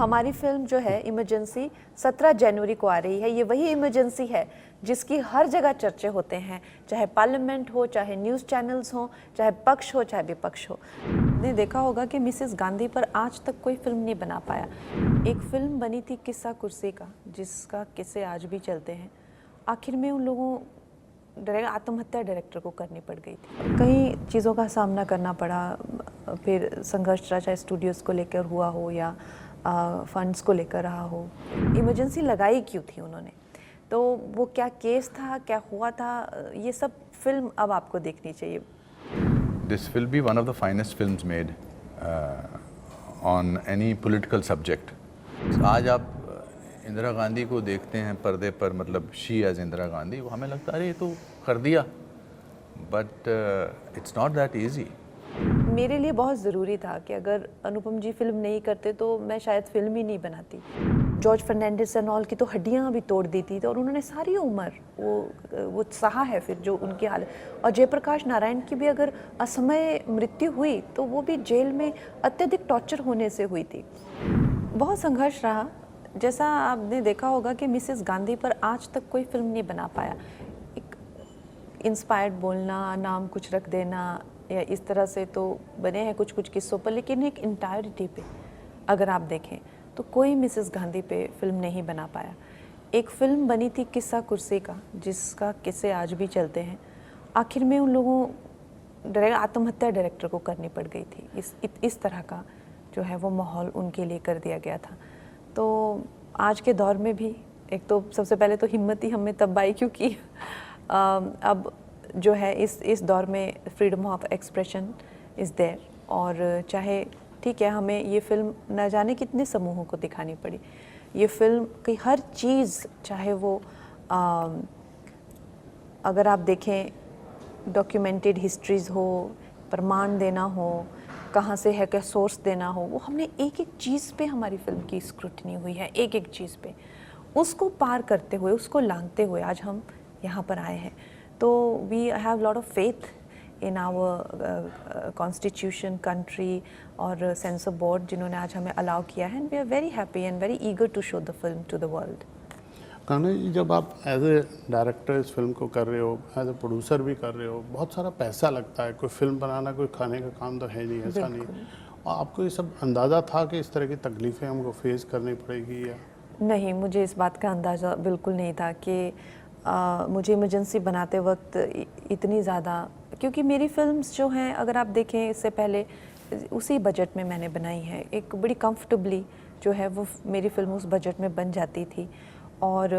हमारी फिल्म जो है इमरजेंसी 17 जनवरी को आ रही है। ये वही इमरजेंसी है जिसकी हर जगह चर्चे होते हैं, चाहे पार्लियामेंट हो, चाहे न्यूज़ चैनल्स हो, चाहे पक्ष हो, चाहे विपक्ष हो। आपने देखा होगा कि मिसेस गांधी पर आज तक कोई फिल्म नहीं बना पाया। एक फिल्म बनी थी किस्सा कुर्सी का, जिसका किस्से आज भी चलते हैं। आखिर में उन लोगों आत्महत्या डायरेक्टर को करनी पड़ गई थी। कई चीज़ों का सामना करना पड़ा, फिर संघर्ष रहा, चाहे स्टूडियोज़ को लेकर हुआ हो या फंड्स को लेकर रहा हो। इमरजेंसी लगाई क्यों थी उन्होंने, तो वो क्या केस था, क्या हुआ था, ये सब फिल्म अब आपको देखनी चाहिए। This will be one of the finest films made on any political subject. आज आप इंदिरा गांधी को देखते हैं पर्दे पर, मतलब शी एज इंदिरा गांधी, वो हमें लगता है अरे ये तो कर दिया, but it's not that easy. मेरे लिए बहुत ज़रूरी था कि अगर अनुपम जी फिल्म नहीं करते तो मैं शायद फिल्म ही नहीं बनाती। जॉर्ज फर्नांडिस एंड ऑल की तो हड्डियाँ भी तोड़ दी थी, तो और उन्होंने सारी उम्र वो सहा है फिर जो उनकी हालत। और जयप्रकाश नारायण की भी अगर असमय मृत्यु हुई तो वो भी जेल में अत्यधिक टॉर्चर होने से हुई थी। बहुत संघर्ष रहा। जैसा आपने देखा होगा कि मिसेस गांधी पर आज तक कोई फिल्म नहीं बना पाया। एक इंस्पायर्ड बोलना, नाम कुछ रख देना या इस तरह से तो बने हैं कुछ कुछ किस्सों पर, लेकिन एक इंटायरिटी पे अगर आप देखें तो कोई मिसेस गांधी पे फिल्म नहीं बना पाया। एक फिल्म बनी थी किस्सा कुर्सी का, जिसका किस्से आज भी चलते हैं। आखिर में उन लोगों आत्महत्या डायरेक्टर को करनी पड़ गई थी। इस तरह का जो है वो माहौल उनके लिए कर दिया गया था। तो आज के दौर में भी एक तो सबसे पहले तो हिम्मत ही हमें तब आई क्योंकि अब जो है इस दौर में freedom of expression is there. और चाहे ठीक है, हमें ये फिल्म न जाने कितने समूहों को दिखानी पड़ी। ये फिल्म की हर चीज़, चाहे वो अगर आप देखें डॉक्यूमेंटेड हिस्ट्रीज़ हो, प्रमाण देना हो, कहाँ से है क्या सोर्स देना हो, वो हमने एक एक चीज़ पे हमारी फिल्म की स्क्रूटनी हुई है, एक एक चीज़ पे। उसको पार करते हुए, उसको लांघते हुए आज हम यहाँ पर आए हैं। तो we have lot of faith in our constitution, country और सेंसर बोर्ड, जिन्होंने आज हमें अलाउ किया है। And we are very happy and very eager to show the film to the world. कहने जी, जब आप एज ए डायरेक्टर इस फिल्म को कर रहे हो, एज ए प्रोड्यूसर भी कर रहे हो, बहुत सारा पैसा लगता है। कोई फिल्म बनाना कोई खाने का काम तो है नहीं, ऐसा नहीं। और आपको ये सब अंदाज़ा था कि इस तरह की तकलीफ़ें हमको फेस करनी पड़ेगी या नहीं? मुझे इस बात का अंदाज़ा बिल्कुल नहीं था कि मुझे इमरजेंसी बनाते वक्त इतनी ज़्यादा, क्योंकि मेरी फिल्म्स जो हैं अगर आप देखें इससे पहले उसी बजट में मैंने बनाई है। एक बड़ी कंफर्टेबली जो है वो मेरी फिल्म उस बजट में बन जाती थी। और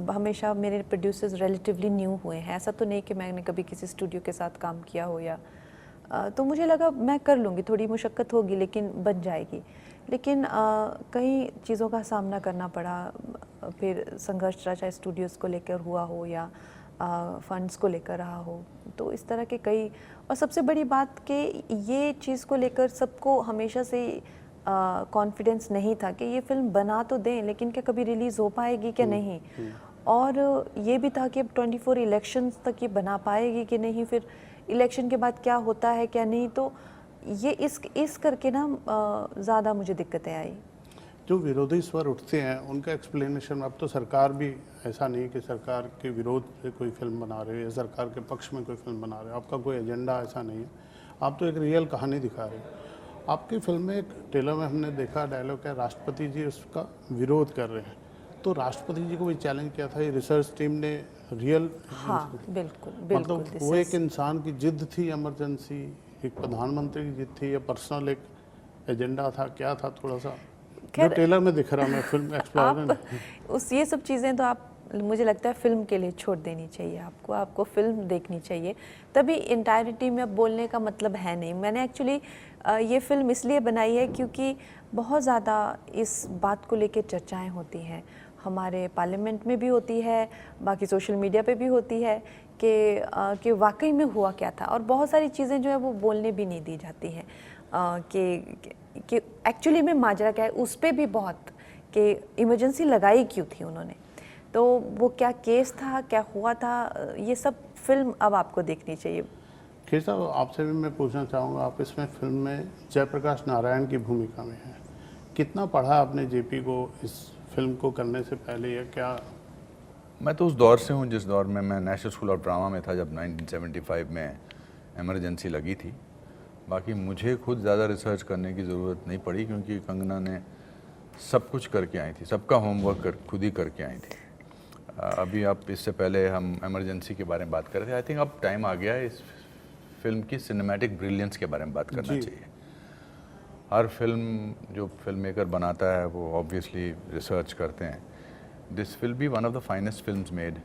हमेशा मेरे प्रोड्यूसर्स रिलेटिवली न्यू हुए हैं। ऐसा तो नहीं कि मैंने कभी किसी स्टूडियो के साथ काम किया हो या तो मुझे लगा मैं कर लूँगी, थोड़ी मुशक्क़त होगी लेकिन बन जाएगी। लेकिन कई चीज़ों का सामना करना पड़ा, फिर संघर्ष रहा, चाहे स्टूडियोज़ को लेकर हुआ हो या फंड्स को लेकर रहा हो। तो इस तरह के कई, और सबसे बड़ी बात कि ये चीज़ को लेकर सबको हमेशा से कॉन्फिडेंस नहीं था कि ये फिल्म बना तो दें लेकिन क्या कभी रिलीज़ हो पाएगी कि नहीं। और ये भी था कि अब 24 इलेक्शंस तक ये बना पाएगी कि नहीं, फिर इलेक्शन के बाद क्या होता है क्या नहीं। तो ये इस करके ना ज़्यादा मुझे दिक्कतें आई। जो विरोधी स्वर उठते हैं उनका एक्सप्लेनेशन, अब तो सरकार भी ऐसा नहीं कि सरकार के विरोध से कोई फिल्म बना रहे हो या सरकार के पक्ष में कोई फिल्म बना रहे हो, आपका कोई एजेंडा ऐसा नहीं है। आप तो एक रियल कहानी दिखा रहे हो। आपकी फिल्म में एक ट्रेलर में हमने देखा डायलॉग है, राष्ट्रपति जी उसका विरोध कर रहे हैं। तो राष्ट्रपति जी को भी चैलेंज किया था ये रिसर्च टीम ने, रियल। हाँ बिल्कुल बिल्कुल। मतलब वो एक इंसान की जिद थी, इमरजेंसी एक प्रधानमंत्री की जिद थी या पर्सनल एक एजेंडा था, क्या था थोड़ा सा जो ट्रेलर में दिख रहा मैं फिल्म एक्सप्लोर उस ये सब चीज़ें तो आप, मुझे लगता है फिल्म के लिए छोड़ देनी चाहिए आपको फिल्म देखनी चाहिए। तभी इंटायरिटी में अब बोलने का मतलब है नहीं। मैंने एक्चुअली ये फिल्म इसलिए बनाई है क्योंकि बहुत ज़्यादा इस बात को लेकर चर्चाएं होती हैं, हमारे पार्लियामेंट में भी होती है, बाकी सोशल मीडिया पे भी होती है कि वाकई में हुआ क्या था। और बहुत सारी चीज़ें जो है वो बोलने भी नहीं दी जाती हैं कि एक्चुअली में माजरा क्या है। उस पर भी बहुत कि इमरजेंसी लगाई क्यों थी उन्होंने, तो वो क्या केस था, क्या हुआ था, ये सब फिल्म अब आपको देखनी चाहिए। खैर साहब, आपसे भी मैं पूछना चाहूँगा, आप इसमें फिल्म में जयप्रकाश नारायण की भूमिका में हैं। कितना पढ़ा आपने जेपी को इस फिल्म को करने से पहले, या क्या? मैं तो उस दौर से हूँ जिस दौर में मैं नेशनल स्कूल ऑफ ड्रामा में था, जब 1975 में इमरजेंसी लगी थी। बाकी मुझे खुद ज़्यादा रिसर्च करने की ज़रूरत नहीं पड़ी, क्योंकि कंगना ने सब कुछ करके आई थी, सबका होमवर्क खुद ही करके आई थी। अभी आप इससे पहले हम इमरजेंसी के बारे में बात कर रहे थे। आई थिंक अब टाइम आ गया है इस फिल्म की सिनेमैटिक ब्रिलियंस के बारे में बात करना चाहिए। हर फिल्म जो फिल्म मेकर बनाता है वो ऑब्वियसली रिसर्च करते हैं। This will be one of the finest films made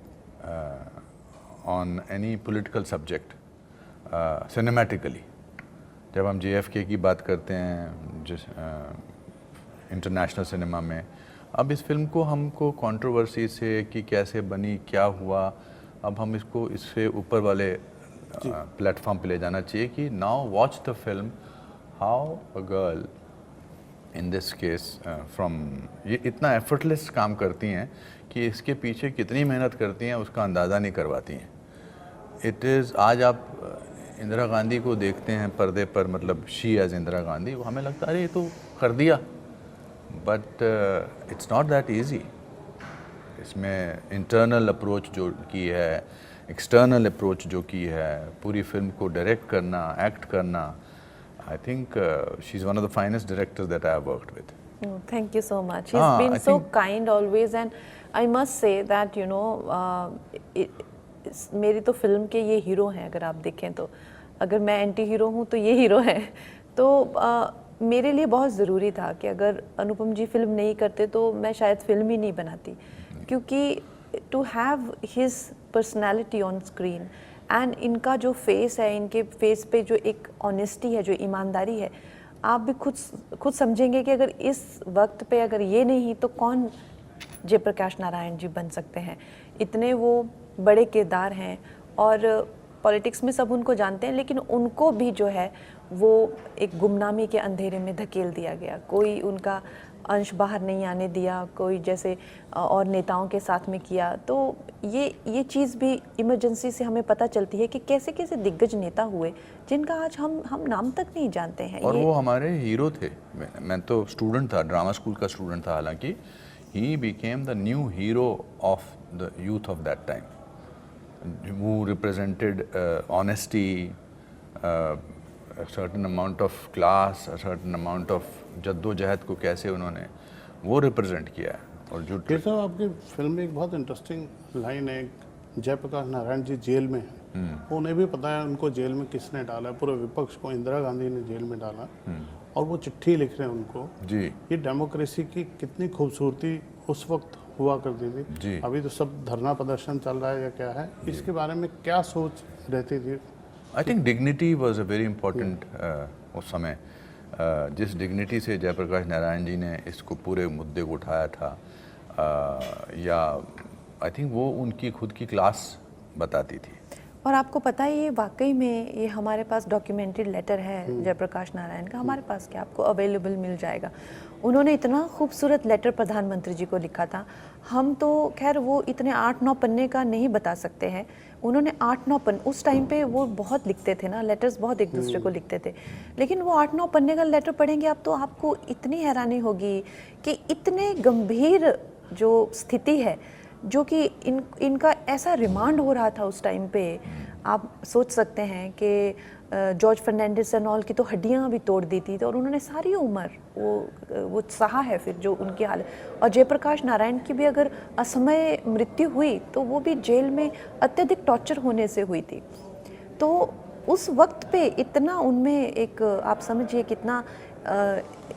on any political subject cinematically. जब हम JFK की बात करते हैं जिस इंटरनेशनल सिनेमा में, अब इस फिल्म को हमको कंट्रोवर्सी से कि कैसे बनी, क्या हुआ, अब हम इसको इससे ऊपर वाले प्लेटफॉर्म पे ले जाना चाहिए कि now watch the film how a girl in this case from, ये इतना एफर्टलेस काम करती हैं कि इसके पीछे कितनी मेहनत करती हैं उसका अंदाज़ा नहीं करवाती हैं। इट इज़, आज आप इंदिरा गांधी को देखते हैं पर्दे पर, मतलब शी एज इंदिरा गांधी, वो हमें लगता है अरे ये तो कर दिया, but it's not that easy. इसमें इंटरनल अप्रोच जो की है, एक्सटर्नल अप्रोच जो की है, पूरी फिल्म को डायरेक्ट करना, एक्ट करना, I think she is one of the finest directors that I have worked with. Thank you so much. He's been so kind always, and I must say that you know, मेरी तो film के ये hero हैं। अगर आप देखें तो, अगर मैं एंटी हीरो हूँ तो ये हीरो हैं। तो मेरे लिए बहुत ज़रूरी था कि अगर अनुपम जी फिल्म नहीं करते तो मैं शायद फिल्म ही नहीं बनाती, क्योंकि to have his personality on screen and इनका जो फेस है, इनके फेस पे जो एक ऑनेस्टी है, जो ईमानदारी है, आप भी खुद समझेंगे कि अगर इस वक्त पे अगर ये नहीं तो कौन जयप्रकाश नारायण जी बन सकते हैं। इतने वो बड़े किरदार हैं और पॉलिटिक्स में सब उनको जानते हैं, लेकिन उनको भी जो है वो एक गुमनामी के अंधेरे में धकेल दिया गया। कोई उनका अंश बाहर नहीं आने दिया, कोई जैसे और नेताओं के साथ में किया। तो ये चीज़ भी इमरजेंसी से हमें पता चलती है कि कैसे कैसे दिग्गज नेता हुए जिनका आज हम नाम तक नहीं जानते हैं। और वो हमारे हीरो थे। मैं तो स्टूडेंट था, ड्रामा स्कूल का स्टूडेंट था, हालांकि he became the new hero of the youth of that time, who represented honesty, a certain amount of class, a certain amount of जद्दोजहद को कैसे उन्होंने वो रिप्रेजेंट किया है। और जो साहब, आपकी फिल्म में एक बहुत इंटरेस्टिंग लाइन है, जयप्रकाश नारायण जी जेल में हैं, उन्हें भी पता है उनको जेल में किसने डाला है, पूरे विपक्ष को इंदिरा गांधी ने जेल में डाला, और वो चिट्ठी लिख रहे हैं उनको जी। ये डेमोक्रेसी की कितनी खूबसूरती उस वक्त हुआ करती थी जी। अभी तो सब धरना प्रदर्शन चल रहा है या क्या है, इसके बारे में क्या सोच रहती थी? I think dignity was a very important उस समय। जिस डिग्निटी से जयप्रकाश नारायण जी ने इसको पूरे मुद्दे को उठाया था, या आई थिंक वो उनकी खुद की क्लास बताती थी। और आपको पता है ये वाकई में ये हमारे पास डॉक्यूमेंटेड लेटर है जयप्रकाश नारायण का, हमारे पास क्या आपको अवेलेबल मिल जाएगा। उन्होंने इतना खूबसूरत लेटर प्रधानमंत्री जी को लिखा था। हम तो खैर वो इतने 8-9 पन्ने का नहीं बता सकते हैं, उन्होंने 8-9 पन्ने, उस टाइम पे वो बहुत लिखते थे ना, लेटर्स बहुत एक दूसरे को लिखते थे, लेकिन वो 8-9 पन्ने का लेटर पढ़ेंगे आप तो आपको इतनी हैरानी होगी कि इतने गंभीर जो स्थिति है, जो कि इनका ऐसा रिमांड हो रहा था उस टाइम पे। आप सोच सकते हैं कि जॉर्ज फर्नांडिस एंड ऑल की तो हड्डियां भी तोड़ दी थी, और उन्होंने सारी उम्र वो सहा है फिर जो उनकी हालत। और जयप्रकाश नारायण की भी अगर असमय मृत्यु हुई तो वो भी जेल में अत्यधिक टॉर्चर होने से हुई थी। तो उस वक्त पे इतना उनमें एक, आप समझिए कितना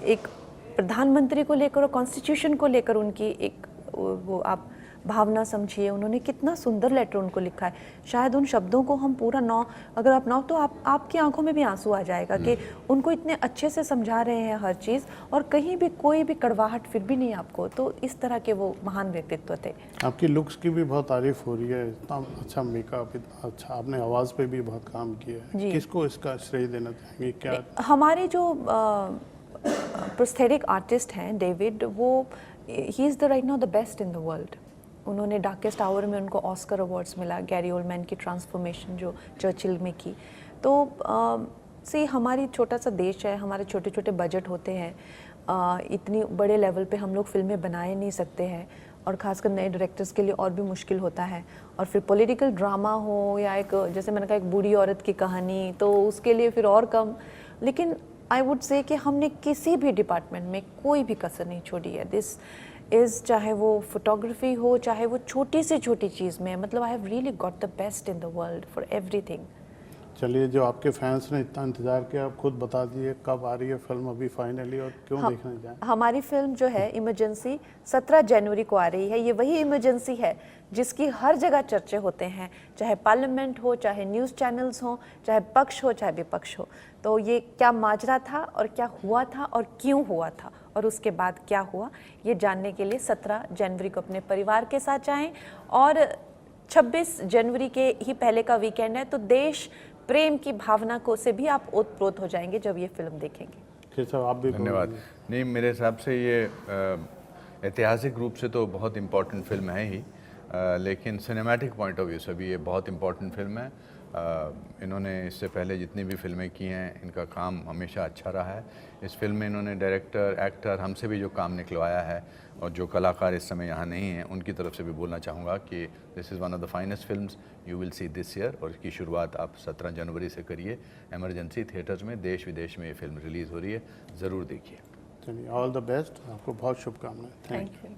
एक प्रधानमंत्री को लेकर और कॉन्स्टिट्यूशन को लेकर उनकी एक वो आप भावना समझिए। उन्होंने कितना सुंदर लेटर उनको लिखा है। शायद उन शब्दों को हम पूरा अगर आप तो आपकी आंखों में भी आंसू आ जाएगा कि उनको इतने अच्छे से समझा रहे हैं हर चीज़, और कहीं भी कोई भी कड़वाहट फिर भी नहीं आपको। तो इस तरह के वो महान व्यक्तित्व थे। आपकी लुक्स की भी बहुत तारीफ हो रही है, इतना अच्छा मेकअप, इतना अच्छा, आपने आवाज़ पे भी बहुत काम किया है। किसको इसका श्रेय देना चाहेंगे? क्या हमारे जो प्रोस्थेटिक आर्टिस्ट हैं डेविड, वो he is the right now the best in the world. उन्होंने डार्केस्ट आवर में उनको ऑस्कर अवार्ड्स मिला, गैरी ओल्डमैन की ट्रांसफॉर्मेशन जो चर्चिल में की। तो से हमारी छोटा सा देश है, हमारे छोटे छोटे बजट होते हैं, इतनी बड़े लेवल पे हम लोग फिल्में बनाए नहीं सकते हैं, और ख़ासकर नए डायरेक्टर्स के लिए और भी मुश्किल होता है। और फिर पॉलिटिकल ड्रामा हो या एक, जैसे मैंने कहा, एक बूढ़ी औरत की कहानी, तो उसके लिए फिर और कम। लेकिन आई वुड से कि हमने किसी भी डिपार्टमेंट में कोई भी कसर नहीं छोड़ी है। दिस इज़, चाहे वो फोटोग्राफी हो, चाहे वो छोटी से छोटी चीज़ में, मतलब I have really got the best in the world for everything. चलिए, जो आपके फैंस ने इतना इंतज़ार किया, आप खुद बता दीजिए कब आ रही है फिल्म अभी फाइनली, और क्यों देखने जाएं? हमारी फिल्म जो है इमरजेंसी 17 जनवरी को आ रही है। ये वही इमरजेंसी है जिसकी हर जगह चर्चे होते हैं, चाहे पार्लियामेंट हो, चाहे न्यूज़ चैनल्स हो, चाहे पक्ष हो, चाहे विपक्ष हो। तो ये क्या माजरा था और क्या हुआ था और क्यों हुआ था और उसके बाद क्या हुआ, ये जानने के लिए 17 जनवरी को अपने परिवार के साथ जाएं। और 26 जनवरी के ही पहले का वीकेंड है, तो देश प्रेम की भावना को से भी आप ओतप्रोत हो जाएंगे जब ये फिल्म देखेंगे। फिर साहब आप भी धन्यवाद। नहीं, मेरे हिसाब से ये ऐतिहासिक रूप से तो बहुत इम्पोर्टेंट फिल्म है ही, लेकिन सिनेमैटिक पॉइंट ऑफ व्यू से भी ये बहुत इम्पोर्टेंट फिल्म है। इन्होंने इससे पहले जितनी भी फिल्में की हैं, इनका काम हमेशा अच्छा रहा है। इस फिल्म में इन्होंने डायरेक्टर, एक्टर, हमसे भी जो काम निकलवाया है, और जो कलाकार इस समय यहाँ नहीं हैं, उनकी तरफ से भी बोलना चाहूँगा कि this is one of the finest films you will see this year. और इसकी शुरुआत आप 17 जनवरी से करिए। एमरजेंसी थिएटर्स में देश विदेश में ये फिल्म रिलीज़ हो रही है, ज़रूर देखिए। चलिए, ऑल द बेस्ट, आपको बहुत शुभकामनाएं। Thank you.